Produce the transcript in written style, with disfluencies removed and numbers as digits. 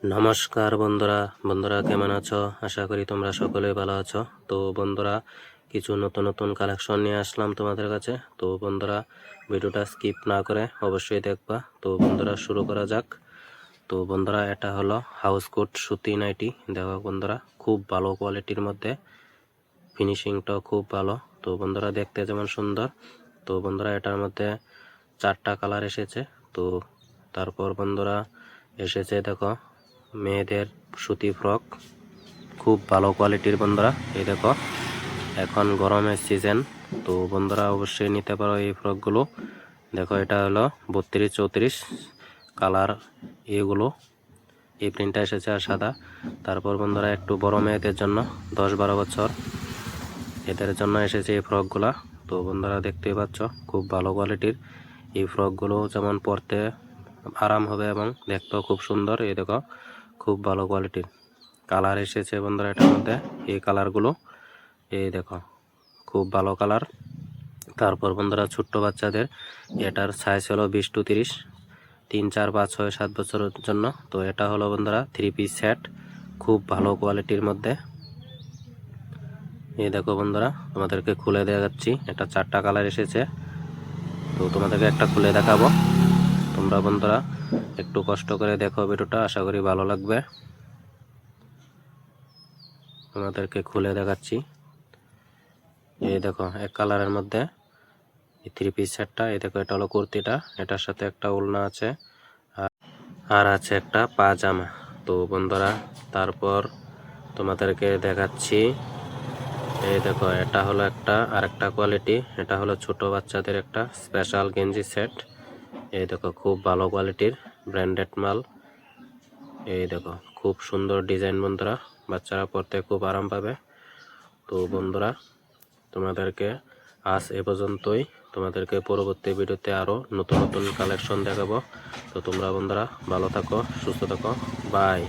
নমস্কার বন্ধুরা বন্ধুরা কেমন আছো? আশা করি তোমরা সকলেই ভালো আছো। তো বন্ধুরা কিছু নতুন নতুন কালেকশন নিয়ে আসলাম তোমাদের কাছে। তো বন্ধুরা ভিডিওটা স্কিপ না করে অবশ্যই দেখবা। তো বন্ধুরা শুরু করা যাক। তো বন্ধুরা এটা হলো হাউস কোট সুতি নাইটি। দেখো বন্ধুরা খুব ভালো কোয়ালিটির মধ্যে, ফিনিশিংটাও খুব ভালো। তো বন্ধুরা দেখতে যেমন সুন্দর। তো বন্ধুরা এটার মধ্যে 4টা কালার এসেছে। তো তারপর বন্ধুরা এসেছে দেখো মেয়েদের সুতি ফ্রক, খুব ভালো কোয়ালিটির বন্ধুরা। এই দেখো এখন গরমের সিজন, তো বন্ধুরা অবশ্যই নিতে পারো এই ফ্রকগুলো। দেখো এটা হলো 32-34 কালার, এগুলো এই প্রিন্টটা এসেছে আর সাদা। তারপর বন্ধুরা একটু বড় মেয়েদের জন্য 10-12 বছর এদের জন্য এসেছে এই ফ্রকগুলা। তো বন্ধুরা দেখতেই পাচ্ছ খুব ভালো কোয়ালিটির এই ফ্রকগুলো, যেমন পরতে আরাম হবে এবং দেখতেও খুব সুন্দর। এই দেখো খুব ভালো কোয়ালিটির কালার এসেছে বন্ধুরা এটার মধ্যে, এই কালারগুলো এই দেখো খুব ভালো কালার। তারপর বন্ধুরা ছোট্ট বাচ্চাদের এটার সাইজ হলো 20-30, 3, 4, 5, 6, 7 বছরের জন্য। তো এটা হলো বন্ধুরা 3 পিস সেট, খুব ভালো কোয়ালিটির মধ্যে। এই দেখো বন্ধুরা তোমাদেরকে খুলে দেখাচ্ছি, এটা 4টা কালার এসেছে। তো তোমাদেরকে একটা খুলে দেখাবো, তোমরা বন্ধুরা একটু কষ্ট করে দেখো ভিডিওটা, আশা করি ভালো লাগবে। তোমাদেরকে খুলে দেখাচ্ছি। এই দেখো এক কালারের মধ্যে এই 3 পিস সেটটা। এই দেখো এটা হলো কুর্তিটা, এটার সাথে একটা ওড়না আছে আর আছে একটা পাজামা। তো বন্ধুরা তারপর তোমাদেরকে দেখাচ্ছি, এই দেখো এটা হলো একটা আরেকটা কোয়ালিটি, এটা হলো ছোট বাচ্চাদের একটা স্পেশাল গেঞ্জি সেট। এই দেখো খুব ভালো কোয়ালিটির ব্র্যান্ডেড মাল। এই দেখো খুব সুন্দর ডিজাইন বন্ধুরা, বাচ্চারা পরতে খুব আরাম পাবে। তো বন্ধুরা তোমাদেরকে আজ এ পর্যন্তই, তোমাদেরকে পরবর্তী ভিডিওতে আরও নতুন নতুন কালেকশন দেখাবো। তো তোমরা বন্ধুরা ভালো থাকো, সুস্থ থাকো, বাই।